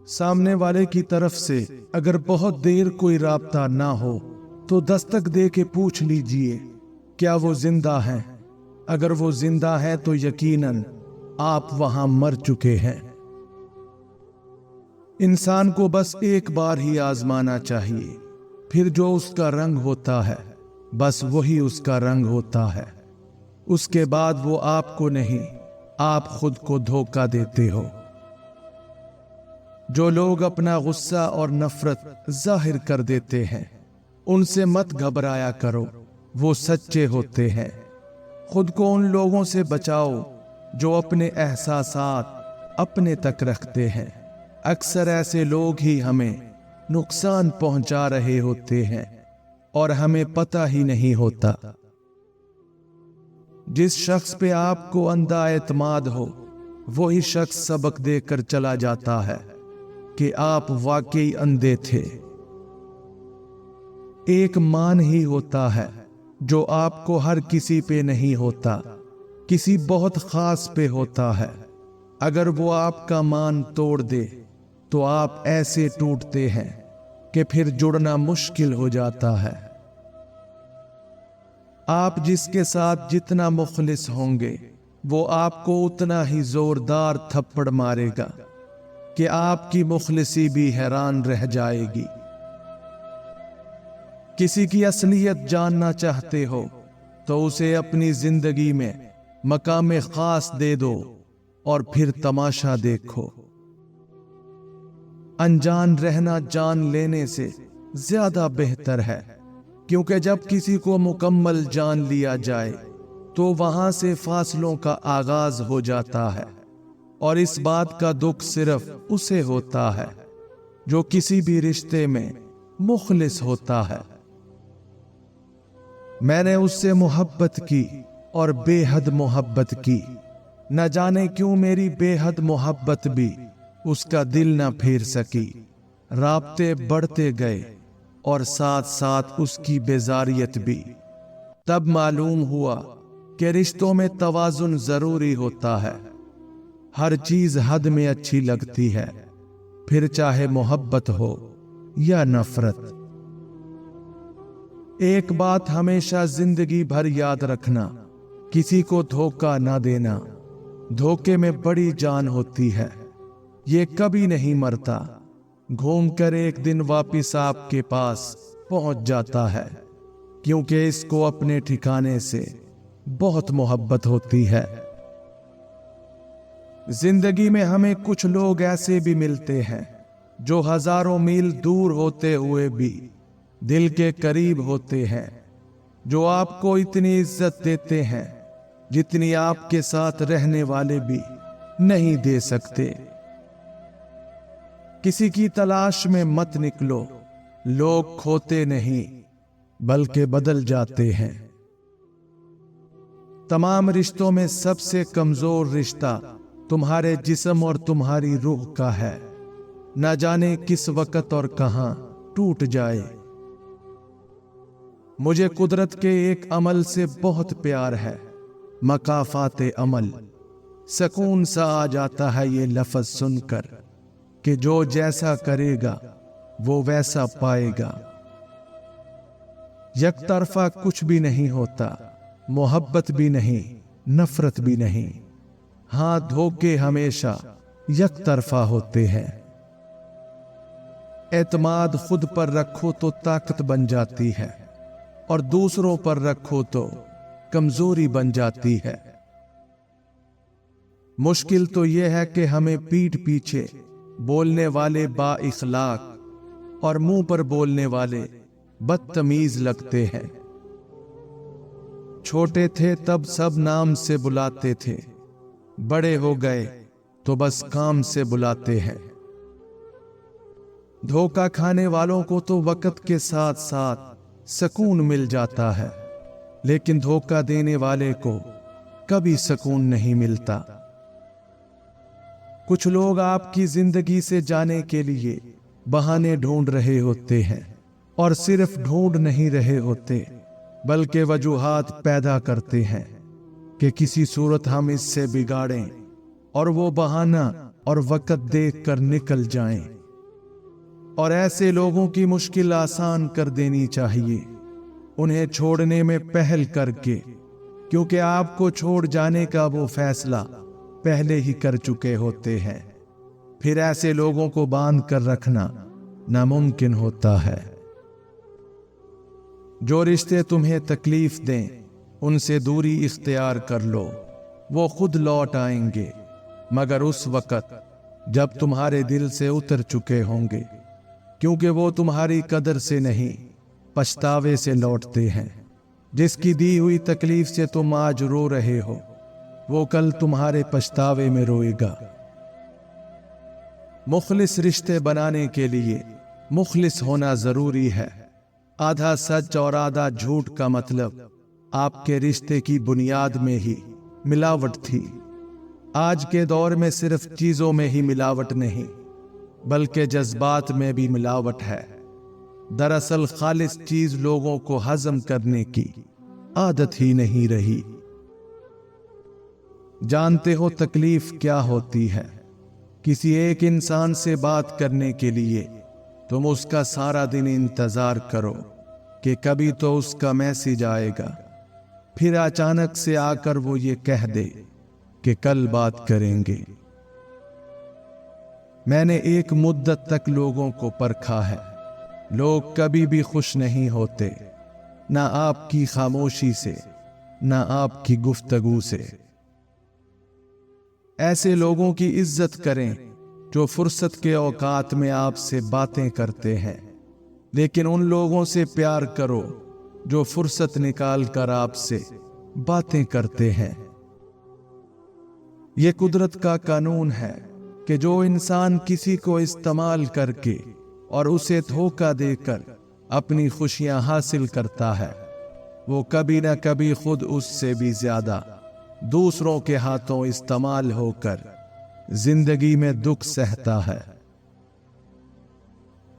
سامنے والے کی طرف سے اگر بہت دیر کوئی رابطہ نہ ہو تو دستک دے کے پوچھ لیجئے کیا وہ زندہ ہیں۔ اگر وہ زندہ ہے تو یقیناً آپ وہاں مر چکے ہیں۔ انسان کو بس ایک بار ہی آزمانا چاہیے، پھر جو اس کا رنگ ہوتا ہے بس وہی اس کا رنگ ہوتا ہے۔ اس کے بعد وہ آپ کو نہیں، آپ خود کو دھوکہ دیتے ہو۔ جو لوگ اپنا غصہ اور نفرت ظاہر کر دیتے ہیں ان سے مت گھبرایا کرو، وہ سچے ہوتے ہیں۔ خود کو ان لوگوں سے بچاؤ جو اپنے احساسات اپنے تک رکھتے ہیں۔ اکثر ایسے لوگ ہی ہمیں نقصان پہنچا رہے ہوتے ہیں اور ہمیں پتہ ہی نہیں ہوتا۔ جس شخص پہ آپ کو اندھا اعتماد ہو وہی شخص سبق دے کر چلا جاتا ہے کہ آپ واقعی اندھے تھے۔ ایک مان ہی ہوتا ہے جو آپ کو ہر کسی پہ نہیں ہوتا، کسی بہت خاص پہ ہوتا ہے۔ اگر وہ آپ کا مان توڑ دے تو آپ ایسے ٹوٹتے ہیں کہ پھر جڑنا مشکل ہو جاتا ہے۔ آپ جس کے ساتھ جتنا مخلص ہوں گے وہ آپ کو اتنا ہی زوردار تھپڑ مارے گا کہ آپ کی مخلصی بھی حیران رہ جائے گی۔ کسی کی اصلیت جاننا چاہتے ہو تو اسے اپنی زندگی میں مقام خاص دے دو اور پھر تماشا دیکھو۔ انجان رہنا جان لینے سے زیادہ بہتر ہے، کیونکہ جب کسی کو مکمل جان لیا جائے تو وہاں سے فاصلوں کا آغاز ہو جاتا ہے، اور اس بات کا دکھ صرف اسے ہوتا ہے جو کسی بھی رشتے میں مخلص ہوتا ہے۔ میں نے اس سے محبت کی اور بے حد محبت کی، نہ جانے کیوں میری بے حد محبت بھی اس کا دل نہ پھیر سکی۔ رابطے بڑھتے گئے اور ساتھ ساتھ اس کی بیزاریت بھی۔ تب معلوم ہوا کہ رشتوں میں توازن ضروری ہوتا ہے۔ ہر چیز حد میں اچھی لگتی ہے، پھر چاہے محبت ہو یا نفرت۔ ایک بات ہمیشہ زندگی بھر یاد رکھنا، کسی کو دھوکہ نہ دینا۔ دھوکے میں بڑی جان ہوتی ہے، یہ کبھی نہیں مرتا، گھوم کر ایک دن واپس آپ کے پاس پہنچ جاتا ہے، کیونکہ اس کو اپنے ٹھکانے سے بہت محبت ہوتی ہے۔ زندگی میں ہمیں کچھ لوگ ایسے بھی ملتے ہیں جو ہزاروں میل دور ہوتے ہوئے بھی دل کے قریب ہوتے ہیں، جو آپ کو اتنی عزت دیتے ہیں جتنی آپ کے ساتھ رہنے والے بھی نہیں دے سکتے۔ کسی کی تلاش میں مت نکلو، لوگ کھوتے نہیں بلکہ بدل جاتے ہیں۔ تمام رشتوں میں سب سے کمزور رشتہ تمہارے جسم اور تمہاری روح کا ہے، نہ جانے کس وقت اور کہاں ٹوٹ جائے۔ مجھے قدرت کے ایک عمل سے بہت پیار ہے، مکافات عمل۔ سکون سا آ جاتا ہے یہ لفظ سن کر کہ جو جیسا کرے گا وہ ویسا پائے گا۔ یک طرفہ کچھ بھی نہیں ہوتا، محبت بھی نہیں، نفرت بھی نہیں۔ ہاں، دھوکے ہمیشہ یک طرفہ ہوتے ہیں۔ اعتماد خود پر رکھو تو طاقت بن جاتی ہے، اور دوسروں پر رکھو تو کمزوری بن جاتی ہے۔ مشکل تو یہ ہے کہ ہمیں پیٹھ پیچھے بولنے والے با اخلاق اور منہ پر بولنے والے بدتمیز لگتے ہیں۔ چھوٹے تھے تب سب نام سے بلاتے تھے، بڑے ہو گئے تو بس کام سے بلاتے ہیں۔ دھوکہ کھانے والوں کو تو وقت کے ساتھ ساتھ سکون مل جاتا ہے، لیکن دھوکہ دینے والے کو کبھی سکون نہیں ملتا۔ کچھ لوگ آپ کی زندگی سے جانے کے لیے بہانے ڈھونڈ رہے ہوتے ہیں، اور صرف ڈھونڈ نہیں رہے ہوتے بلکہ وجوہات پیدا کرتے ہیں کہ کسی صورت ہم اس سے بگاڑیں اور وہ بہانہ اور وقت دیکھ کر نکل جائیں۔ اور ایسے لوگوں کی مشکل آسان کر دینی چاہیے، انہیں چھوڑنے میں پہل کر کے، کیونکہ آپ کو چھوڑ جانے کا وہ فیصلہ پہلے ہی کر چکے ہوتے ہیں۔ پھر ایسے لوگوں کو باندھ کر رکھنا ناممکن ہوتا ہے۔ جو رشتے تمہیں تکلیف دیں ان سے دوری اختیار کر لو، وہ خود لوٹ آئیں گے، مگر اس وقت جب تمہارے دل سے اتر چکے ہوں گے، کیونکہ وہ تمہاری قدر سے نہیں پچھتاوے سے لوٹتے ہیں۔ جس کی دی ہوئی تکلیف سے تم آج رو رہے ہو، وہ کل تمہارے پچھتاوے میں روئے گا۔ مخلص رشتے بنانے کے لیے مخلص ہونا ضروری ہے۔ آدھا سچ اور آدھا جھوٹ کا مطلب آپ کے رشتے کی بنیاد میں ہی ملاوٹ تھی۔ آج کے دور میں صرف چیزوں میں ہی ملاوٹ نہیں، بلکہ جذبات میں بھی ملاوٹ ہے۔ دراصل خالص چیز لوگوں کو ہضم کرنے کی عادت ہی نہیں رہی۔ جانتے ہو تکلیف کیا ہوتی ہے؟ کسی ایک انسان سے بات کرنے کے لیے تم اس کا سارا دن انتظار کرو کہ کبھی تو اس کا میسج آئے گا، پھر اچانک سے آ کر وہ یہ کہہ دے کہ کل بات کریں گے۔ میں نے ایک مدت تک لوگوں کو پرکھا ہے، لوگ کبھی بھی خوش نہیں ہوتے، نہ آپ کی خاموشی سے، نہ آپ کی گفتگو سے۔ ایسے لوگوں کی عزت کریں جو فرصت کے اوقات میں آپ سے باتیں کرتے ہیں، لیکن ان لوگوں سے پیار کرو جو فرصت نکال کر آپ سے باتیں کرتے ہیں۔ یہ قدرت کا قانون ہے کہ جو انسان کسی کو استعمال کر کے اور اسے دھوکہ دے کر اپنی خوشیاں حاصل کرتا ہے، وہ کبھی نہ کبھی خود اس سے بھی زیادہ دوسروں کے ہاتھوں استعمال ہو کر زندگی میں دکھ سہتا ہے۔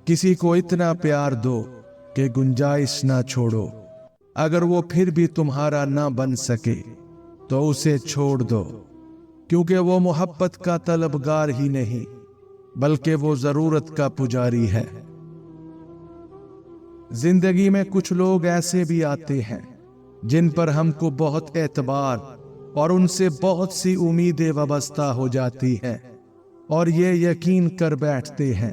کسی کو اتنا پیار دو کہ گنجائش نہ چھوڑو، اگر وہ پھر بھی تمہارا نہ بن سکے تو اسے چھوڑ دو، کیونکہ وہ محبت کا طلبگار ہی نہیں بلکہ وہ ضرورت کا پجاری ہے۔ زندگی میں کچھ لوگ ایسے بھی آتے ہیں جن پر ہم کو بہت اعتبار اور ان سے بہت سی امیدیں وابستہ ہو جاتی ہیں، اور یہ یقین کر بیٹھتے ہیں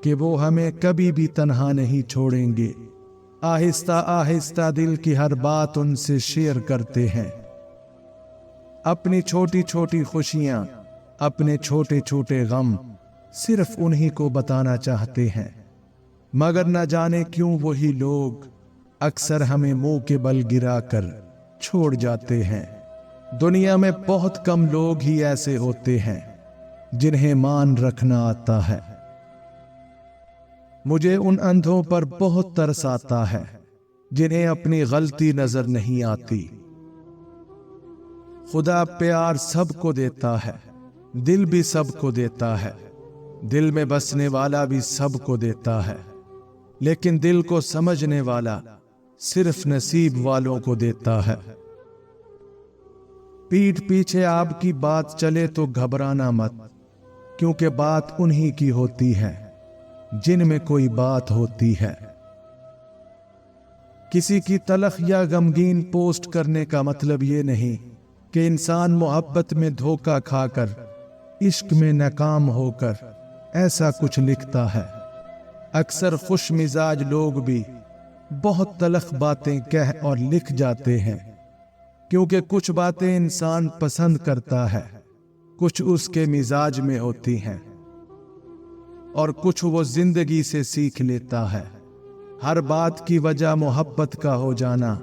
کہ وہ ہمیں کبھی بھی تنہا نہیں چھوڑیں گے۔ آہستہ آہستہ دل کی ہر بات ان سے شیئر کرتے ہیں، اپنی چھوٹی چھوٹی خوشیاں، اپنے چھوٹے چھوٹے غم صرف انہی کو بتانا چاہتے ہیں، مگر نہ جانے کیوں وہی لوگ اکثر ہمیں منہ کے بل گرا کر چھوڑ جاتے ہیں۔ دنیا میں بہت کم لوگ ہی ایسے ہوتے ہیں جنہیں مان رکھنا آتا ہے۔ مجھے ان اندھوں پر بہت ترس آتا ہے جنہیں اپنی غلطی نظر نہیں آتی۔ خدا پیار سب کو دیتا ہے، دل بھی سب کو دیتا ہے، دل میں بسنے والا بھی سب کو دیتا ہے، لیکن دل کو سمجھنے والا صرف نصیب والوں کو دیتا ہے۔ پیٹھ پیچھے آپ کی بات چلے تو گھبرانا مت، کیونکہ بات انہی کی ہوتی ہے جن میں کوئی بات ہوتی ہے۔ کسی کی تلخ یا غمگین پوسٹ کرنے کا مطلب یہ نہیں کہ انسان محبت میں دھوکہ کھا کر، عشق میں ناکام ہو کر ایسا کچھ لکھتا ہے۔ اکثر خوش مزاج لوگ بھی بہت تلخ باتیں کہہ اور لکھ جاتے ہیں، کیونکہ کچھ باتیں انسان پسند کرتا ہے، کچھ اس کے مزاج میں ہوتی ہیں، اور کچھ وہ زندگی سے سیکھ لیتا ہے۔ ہر بات کی وجہ محبت کا ہو جانا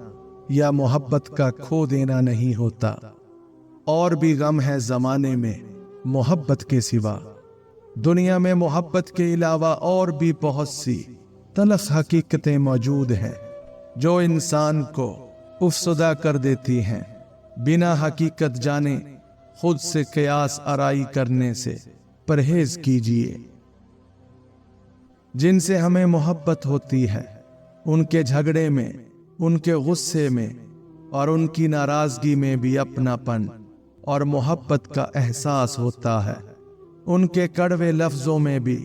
یا محبت کا کھو دینا نہیں ہوتا۔ اور بھی غم ہے زمانے میں محبت کے سوا۔ دنیا میں محبت کے علاوہ اور بھی بہت سی تلخ حقیقتیں موجود ہیں جو انسان کو افسردہ کر دیتی ہیں۔ بنا حقیقت جانے خود سے قیاس آرائی کرنے سے پرہیز کیجیے۔ جن سے ہمیں محبت ہوتی ہے ان کے جھگڑے میں، ان کے غصے میں اور ان کی ناراضگی میں بھی اپناپن اور محبت کا احساس ہوتا ہے۔ ان کے کڑوے لفظوں میں بھی